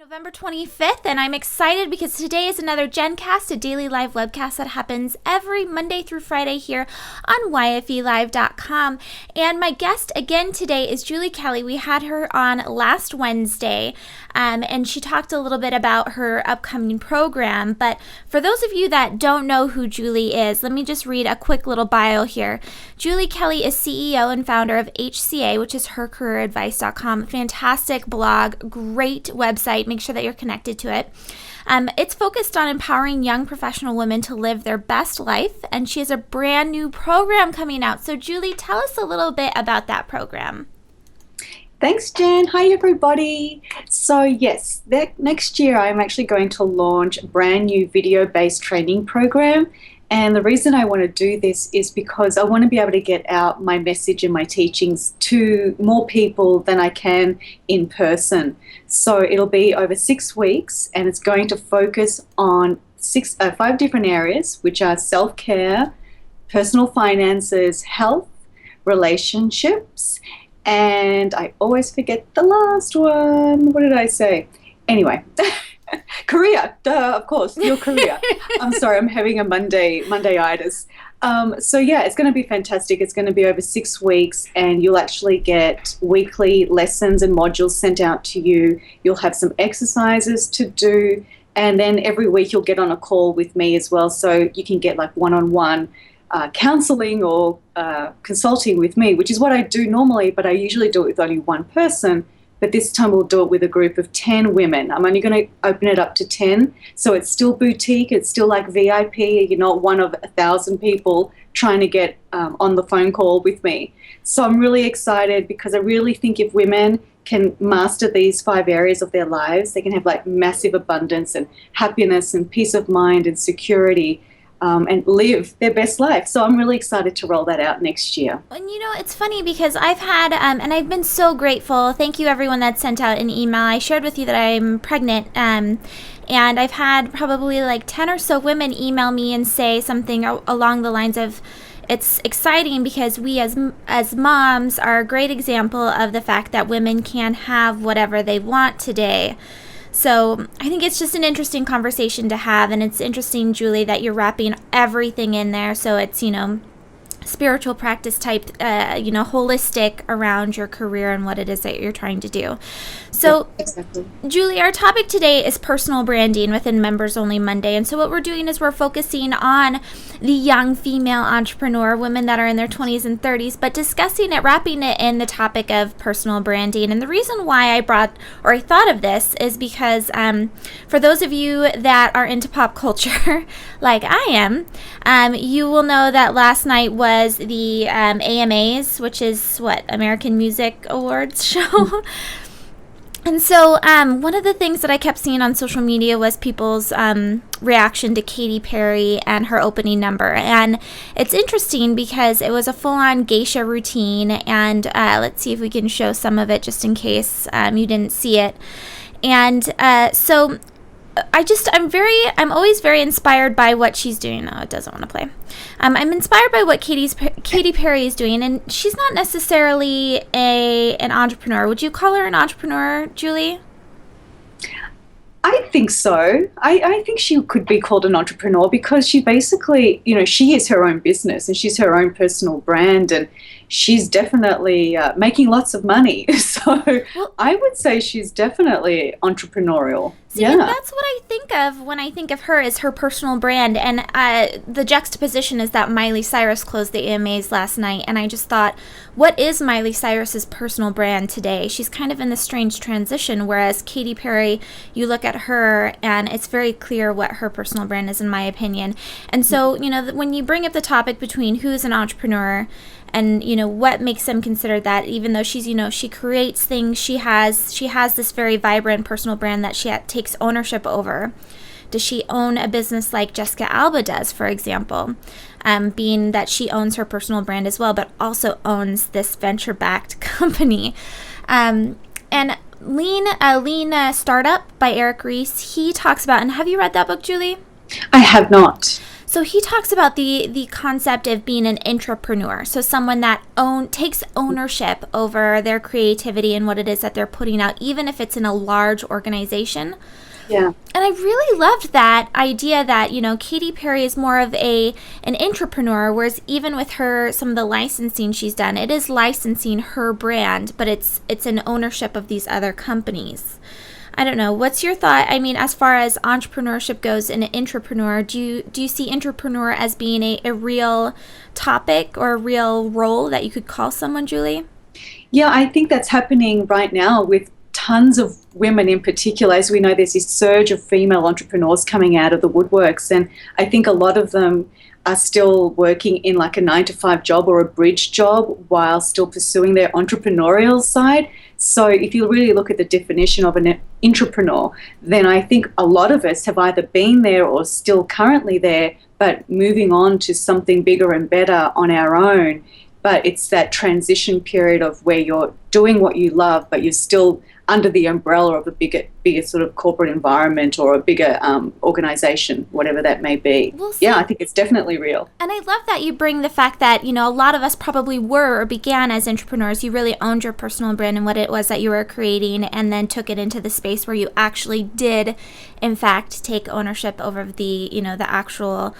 November 25th, and I'm excited because today is another Gencast, a daily live webcast that happens every Monday through Friday here on yfelive.com. And my guest again today is Julie Kelly. We had her on last Wednesday, and she talked a little bit about her upcoming program. But for those of you that don't know who Julie is, let me just read a quick little bio here. Julie Kelly is CEO and founder of HCA, which is hercareeradvice.com. Fantastic blog, great website. Make sure that you're connected to it. It's focused on empowering young professional women to live their best life, and she has a brand new program coming out. So Julie, tell us a little bit about that program. Thanks, Jen. Hi, everybody. So yes, next year I'm actually going to launch a brand new video-based training program. And the reason I want to do this is because I want to be able to get out my message and my teachings to more people than I can in person. So it'll be over 6 weeks, and it's going to focus on 5 different areas, which are self-care, personal finances, health, relationships, and I always forget the last one. What did I say? Anyway. Career, duh, of course, your career. I'm sorry, I'm having a Monday-itis. So yeah, it's going to be fantastic. It's going to be over 6 weeks, and you'll actually get weekly lessons and modules sent out to you. You'll have some exercises to do, and then every week you'll get on a call with me as well, so you can get like one-on-one counseling or consulting with me, which is what I do normally, but I usually do it with only one person. But this time we'll do it with a group of 10 women. I'm only going to open it up to 10. So it's still boutique. It's still like VIP. You're not one of 1,000 people trying to get on the phone call with me. So I'm really excited because I really think if women can master these 5 areas of their lives, they can have like massive abundance and happiness and peace of mind and security. And live their best life. So I'm really excited to roll that out next year. And you know, it's funny because I've had, and I've been so grateful. Thank you everyone that sent out an email. I shared with you that I'm pregnant, and I've had probably like 10 or so women email me and say something along the lines of, it's exciting because we as moms are a great example of the fact that women can have whatever they want today. So I think it's just an interesting conversation to have, and it's interesting, Julie, that you're wrapping everything in there. So it's, spiritual practice type, holistic around your career and what it is that you're trying to do. So, exactly. Julie, our topic today is personal branding within Members Only Monday. And so what we're doing is we're focusing on the young female entrepreneur, women that are in their 20s and 30s, but discussing it, wrapping it in the topic of personal branding. And the reason why I thought of this is because for those of you that are into pop culture, like I am, you will know that last night was the AMAs, which is American Music Awards show. And so one of the things that I kept seeing on social media was people's reaction to Katy Perry and her opening number. And it's interesting because it was a full-on geisha routine. And let's see if we can show some of it just in case you didn't see it. And so I'm always very inspired by what she's doing. Oh, it doesn't want to play. I'm inspired by what Katy Perry is doing, and she's not necessarily an entrepreneur. Would you call her an entrepreneur, Julie? I think so. I think she could be called an entrepreneur because she basically, she is her own business and she's her own personal brand, and she's definitely making lots of money. So I would say she's definitely entrepreneurial. See, and that's what I think of when I think of her as her personal brand. And the juxtaposition is that Miley Cyrus closed the AMAs last night. And I just thought, what is Miley Cyrus's personal brand today? She's kind of in this strange transition, whereas Katy Perry, you look at her and it's very clear what her personal brand is, in my opinion. And so, when you bring up the topic between who's an entrepreneur and what makes them consider that, even though she's she creates things, she has this very vibrant personal brand that she takes ownership over. Does she own a business like Jessica Alba does, for example, being that she owns her personal brand as well, but also owns this venture-backed company? And Lean Startup by Eric Ries, he talks about, and have you read that book, Julie? I have not. So he talks about the concept of being an entrepreneur. So someone that takes ownership over their creativity and what it is that they're putting out, even if it's in a large organization. Yeah. And I really loved that idea that, Katy Perry is more of an entrepreneur, whereas even with her, some of the licensing she's done, it is licensing her brand, but it's an ownership of these other companies. I don't know. What's your thought? I mean, as far as entrepreneurship goes and an entrepreneur, do you see entrepreneur as being a real topic or a real role that you could call someone, Julie? Yeah, I think that's happening right now with tons of women in particular. As we know, there's this surge of female entrepreneurs coming out of the woodworks, and I think a lot of them are still working in like a 9-to-5 job or a bridge job while still pursuing their entrepreneurial side. So if you really look at the definition of an entrepreneur, then I think a lot of us have either been there or still currently there, but moving on to something bigger and better on our own. But it's that transition period of where you're doing what you love, but you're still under the umbrella of a bigger sort of corporate environment or a bigger organization, whatever that may be. Well, yeah, I think it's definitely real. And I love that you bring the fact that, a lot of us probably were or began as entrepreneurs. You really owned your personal brand and what it was that you were creating, and then took it into the space where you actually did, in fact, take ownership over the actual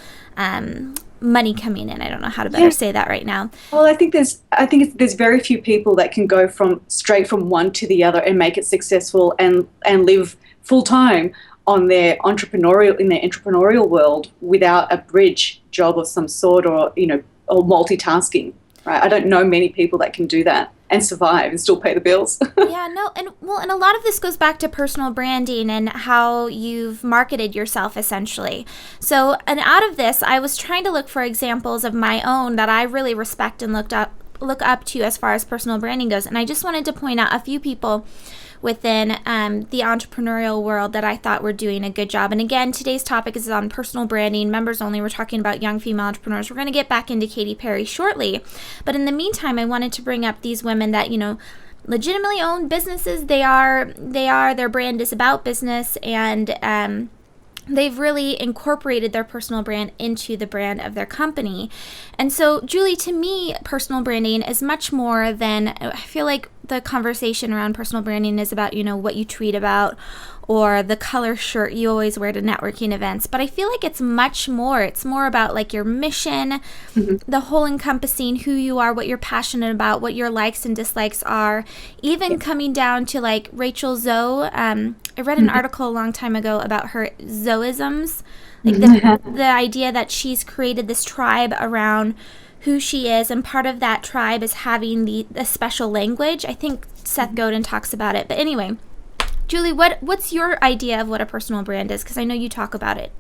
money coming in. I don't know how to better say that right now. Well, I think there's very few people that can go straight from one to the other and make it successful and live full time in their entrepreneurial world without a bridge job of some sort, or multitasking. Right? I don't know many people that can do that and survive and still pay the bills. Yeah, no, and a lot of this goes back to personal branding and how you've marketed yourself, essentially. So, and out of this, I was trying to look for examples of my own that I really respect and look up to as far as personal branding goes. And I just wanted to point out a few people within the entrepreneurial world that I thought were doing a good job. And again, today's topic is on personal branding, members only. We're talking about young female entrepreneurs. We're going to get back into Katy Perry shortly. But in the meantime, I wanted to bring up these women that, legitimately own businesses. Their brand is about business, and they've really incorporated their personal brand into the brand of their company. And so, Julie, to me, personal branding is much more than, I feel like the conversation around personal branding is about, what you tweet about or the color shirt you always wear to networking events. But I feel like it's much more. It's more about like your mission, the whole encompassing who you are, what you're passionate about, what your likes and dislikes are, even coming down to like Rachel Zoe. I read an article a long time ago about her Zoisms, like the idea that she's created this tribe around who she is, and part of that tribe is having the special language. I think Seth Godin talks about it. But anyway, Julie, what's your idea of what a personal brand is? Because I know you talk about it.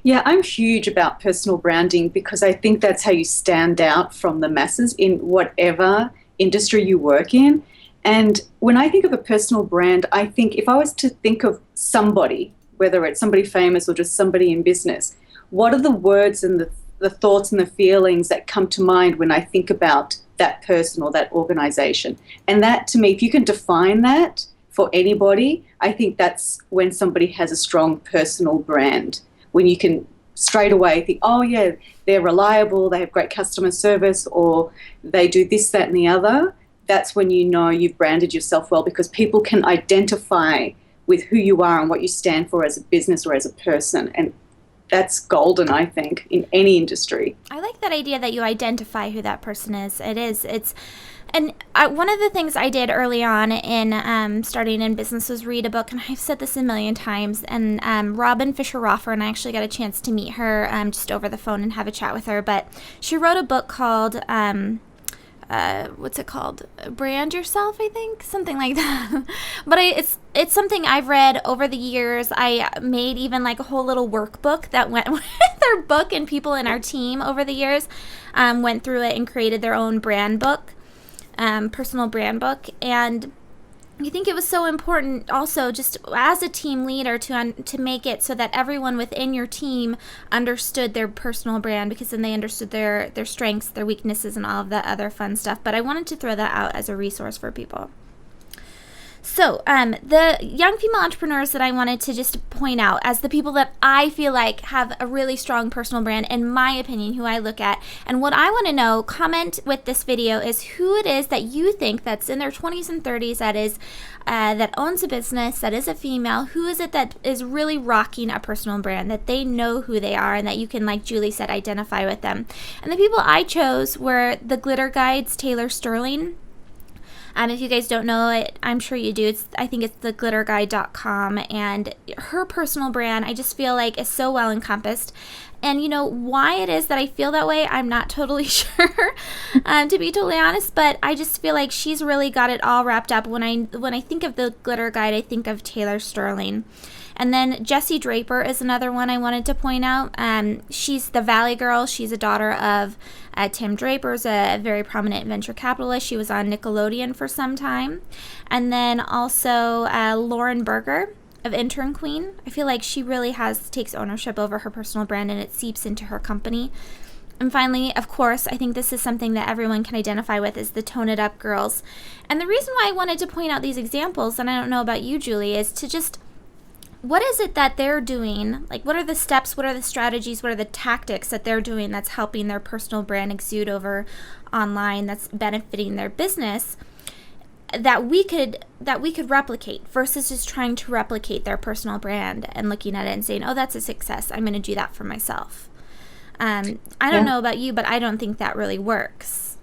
Yeah, I'm huge about personal branding because I think that's how you stand out from the masses in whatever industry you work in. And when I think of a personal brand, I think if I was to think of somebody, whether it's somebody famous or just somebody in business, what are the words and the thoughts and the feelings that come to mind when I think about that person or that organization? And that, to me, if you can define that for anybody, I think that's when somebody has a strong personal brand. When you can straight away think, oh yeah, they're reliable, they have great customer service, or they do this, that, and the other. That's when you know you've branded yourself well, because people can identify with who you are and what you stand for as a business or as a person. And that's golden, I think, in any industry. I like that idea that you identify who that person is. And one of the things I did early on in starting in business was read a book, and I've said this a million times, and Robin Fisher-Roffer, and I actually got a chance to meet her just over the phone and have a chat with her, but she wrote a book called, what's it called? Brand Yourself, I think? Something like that. But it's something I've read over the years. I made even like a whole little workbook that went with their book, and people in our team over the years went through it and created their own brand book. Personal brand book. And I think it was so important also just as a team leader to make it so that everyone within your team understood their personal brand, because then they understood their strengths, their weaknesses, and all of that other fun stuff. But I wanted to throw that out as a resource for people. So, the young female entrepreneurs that I wanted to just point out as the people that I feel like have a really strong personal brand, in my opinion, who I look at, and what I want to know, comment with this video, is who it is that you think that's in their 20s and 30s that is that owns a business, that is a female. Who is it that is really rocking a personal brand, that they know who they are and that you can, like Julie said, identify with them? And the people I chose were the Glitter Guide's Taylor Sterling. If you guys don't know it, I'm sure you do. I think it's theglitterguide.com, and her personal brand, I just feel like, is so well encompassed. And you know why it is that I feel that way, I'm not totally sure, to be totally honest, but I just feel like she's really got it all wrapped up. When I think of the Glitter Guide, I think of Taylor Sterling. And then Jessie Draper is another one I wanted to point out. She's the Valley Girl. She's a daughter of Tim Draper's a very prominent venture capitalist. She was on Nickelodeon for some time. And then also Lauren Berger of Intern Queen. I feel like she really takes ownership over her personal brand, and it seeps into her company. And finally, of course, I think this is something that everyone can identify with, is the Tone It Up girls. And the reason why I wanted to point out these examples, and I don't know about you, Julie, is to just, what is it that they're doing? Like, what are the steps, what are the strategies, what are the tactics that they're doing that's helping their personal brand exude over online, that's benefiting their business, that we could replicate, versus just trying to replicate their personal brand and looking at it and saying, oh, that's a success, I'm going to do that for myself. I don't know about you, but I don't think that really works.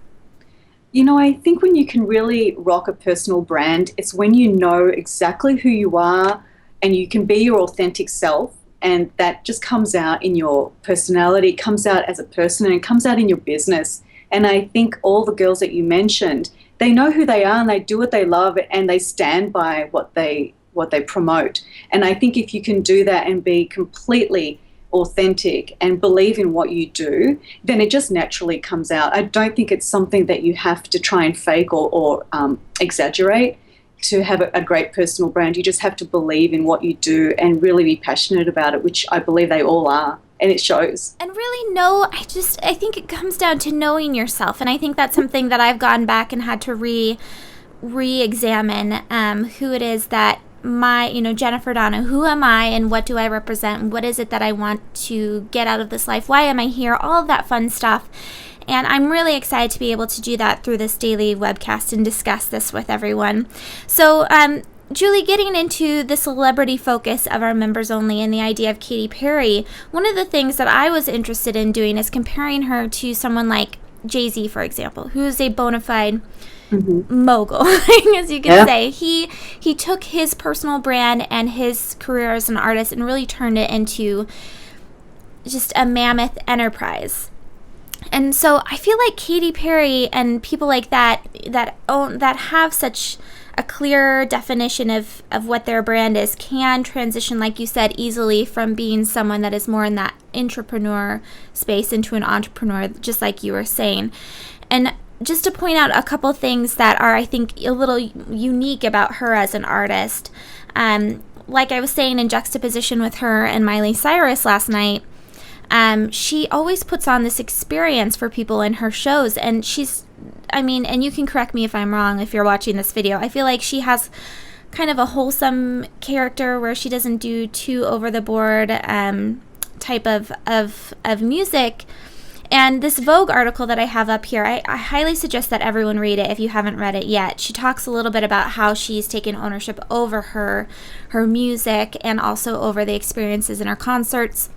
You know, I think when you can really rock a personal brand, it's when you know exactly who you are and you can be your authentic self, and that just comes out in your personality, comes out as a person, and it comes out in your business. And I think all the girls that you mentioned, they know who they are and they do what they love and they stand by what they promote. And I think if you can do that and be completely authentic and believe in what you do, then it just naturally comes out. I don't think it's something that you have to try and fake or exaggerate to have a great personal brand. You just have to believe in what you do and really be passionate about it, which I believe they all are, and it shows. And really I think it comes down to knowing yourself, and I think that's something that I've gone back and had to re-examine who it is that Jennifer Donogh, who am I and what do I represent, and what is it that I want to get out of this life, why am I here, all of that fun stuff. And I'm really excited to be able to do that through this daily webcast and discuss this with everyone. So, Julie, getting into the celebrity focus of our members only and the idea of Katy Perry, one of the things that I was interested in doing is comparing her to someone like Jay-Z, for example, who's a bona fide mogul, as you can say. He took his personal brand and his career as an artist and really turned it into just a mammoth enterprise. And so I feel like Katy Perry and people like that have such a clear definition of what their brand is can transition, like you said, easily from being someone that is more in that entrepreneur space into an entrepreneur, just like you were saying. And just to point out a couple things that are, I think, a little unique about her as an artist, like I was saying, in juxtaposition with her and Miley Cyrus last night, she always puts on this experience for people in her shows, and and you can correct me if I'm wrong if you're watching this video, I feel like she has kind of a wholesome character where she doesn't do too over-the-board type of music. And this Vogue article that I have up here, I highly suggest that everyone read it if you haven't read it yet. She talks a little bit about how she's taken ownership over her music and also over the experiences in her concerts.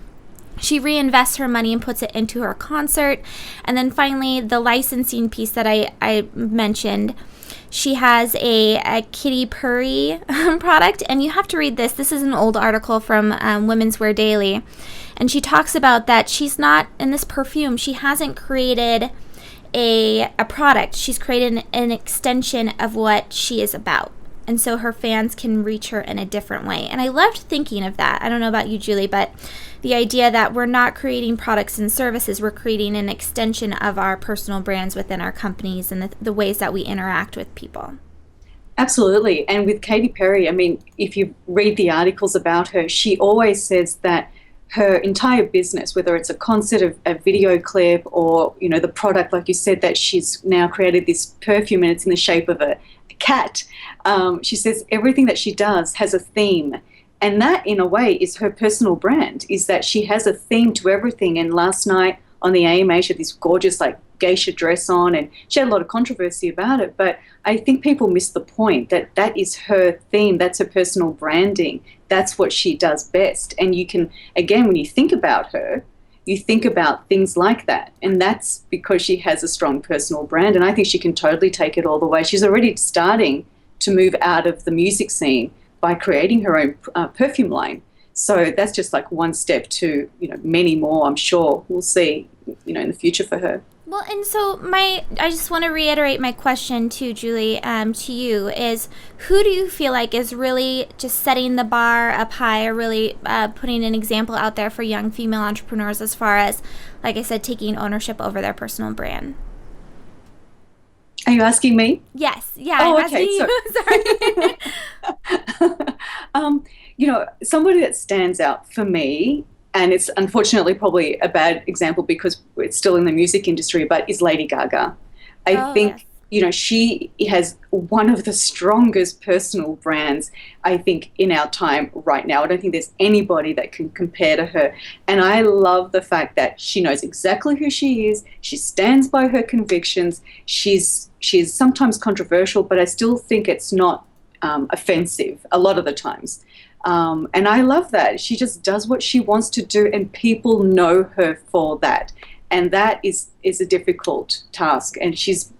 She reinvests her money and puts it into her concert. And then finally, the licensing piece that I mentioned. She has a Kitty PURRY product, and you have to read this. This is an old article from Women's Wear Daily. And she talks about that she's not, in this perfume, she hasn't created a product. She's created an extension of what she is about. And so her fans can reach her in a different way. And I loved thinking of that. I don't know about you, Julie, but the idea that we're not creating products and services, we're creating an extension of our personal brands within our companies and the ways that we interact with people. Absolutely. And with Katy Perry, I mean, if you read the articles about her, she always says that her entire business, whether it's a concert, a video clip, or, the product, like you said, that she's now created this perfume and it's in the shape of a cat. She says everything that she does has a theme. And that, in a way, is her personal brand, is that she has a theme to everything. And last night on the AMA, she had this gorgeous, like, geisha dress on, and she had a lot of controversy about it. But I think people miss the point that that is her theme. That's her personal branding. That's what she does best. And you can, again, when you think about her, you think about things like that. And that's because she has a strong personal brand. And I think she can totally take it all the way. She's already starting to move out of the music scene by creating her own perfume line. So that's just like one step to, many more, I'm sure we'll see, in the future for her. Well, and so I just want to reiterate my question to Julie, to you, is who do you feel like is really just setting the bar up high, or really putting an example out there for young female entrepreneurs as far as, like I said, taking ownership over their personal brand? Are you asking me? Yes. Yeah. Oh, I'm okay. Sorry. Somebody that stands out for me, and it's unfortunately probably a bad example because it's still in the music industry, but is Lady Gaga. I think, yes. She has one of the strongest personal brands, I think, in our time right now. I don't think there's anybody that can compare to her. And I love the fact that she knows exactly who she is. She stands by her convictions. She's sometimes controversial, but I still think it's not offensive a lot of the times. And I love that. She just does what she wants to do, and people know her for that. And that is a difficult task, and she's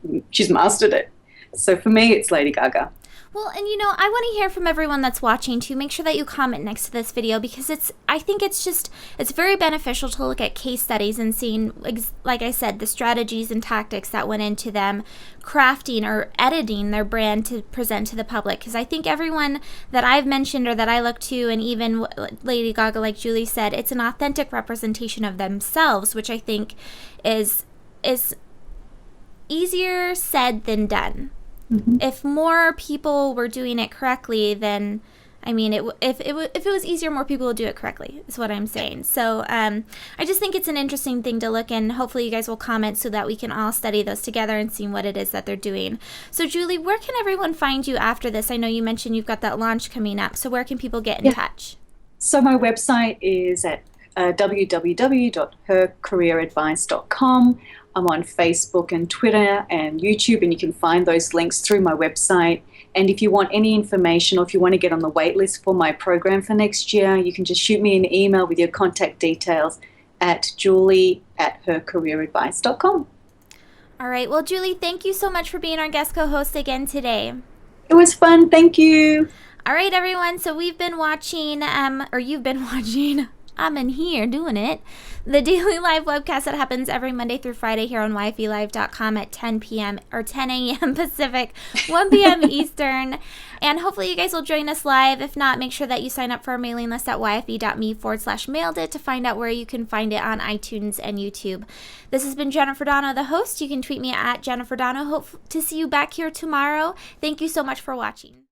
mastered it. So for me, it's Lady Gaga. Well, and I want to hear from everyone that's watching too. Make sure that you comment next to this video, because I think it's very beneficial to look at case studies and seeing, like I said, the strategies and tactics that went into them crafting or editing their brand to present to the public. Because I think everyone that I've mentioned or that I look to, and even Lady Gaga, like Julie said, it's an authentic representation of themselves, which I think is easier said than done. Mm-hmm. If more people were doing it correctly, then, if it was easier, more people would do it correctly, is what I'm saying. So I just think it's an interesting thing to look, and hopefully you guys will comment so that we can all study those together and see what it is that they're doing. So Julie, where can everyone find you after this? I know you mentioned you've got that launch coming up, so where can people get in touch? So my website is at www.hercareeradvice.com. I'm on Facebook and Twitter and YouTube, and you can find those links through my website. And if you want any information, or if you want to get on the wait list for my program for next year, you can just shoot me an email with your contact details at julie@hercareeradvice.com. All right. Well, Julie, thank you so much for being our guest co-host again today. It was fun. Thank you. All right, everyone. So we've been watching, or you've been watching, I'm in here doing it, the daily live webcast that happens every Monday through Friday here on yfelive.com at 10 p.m. or 10 a.m. Pacific, 1 p.m. Eastern. And hopefully you guys will join us live. If not, make sure that you sign up for our mailing list at yfe.me/mailed it to find out where you can find it on iTunes and YouTube. This has been Jennifer Donogh, the host. You can tweet me at Jennifer Donogh. Hope to see you back here tomorrow. Thank you so much for watching.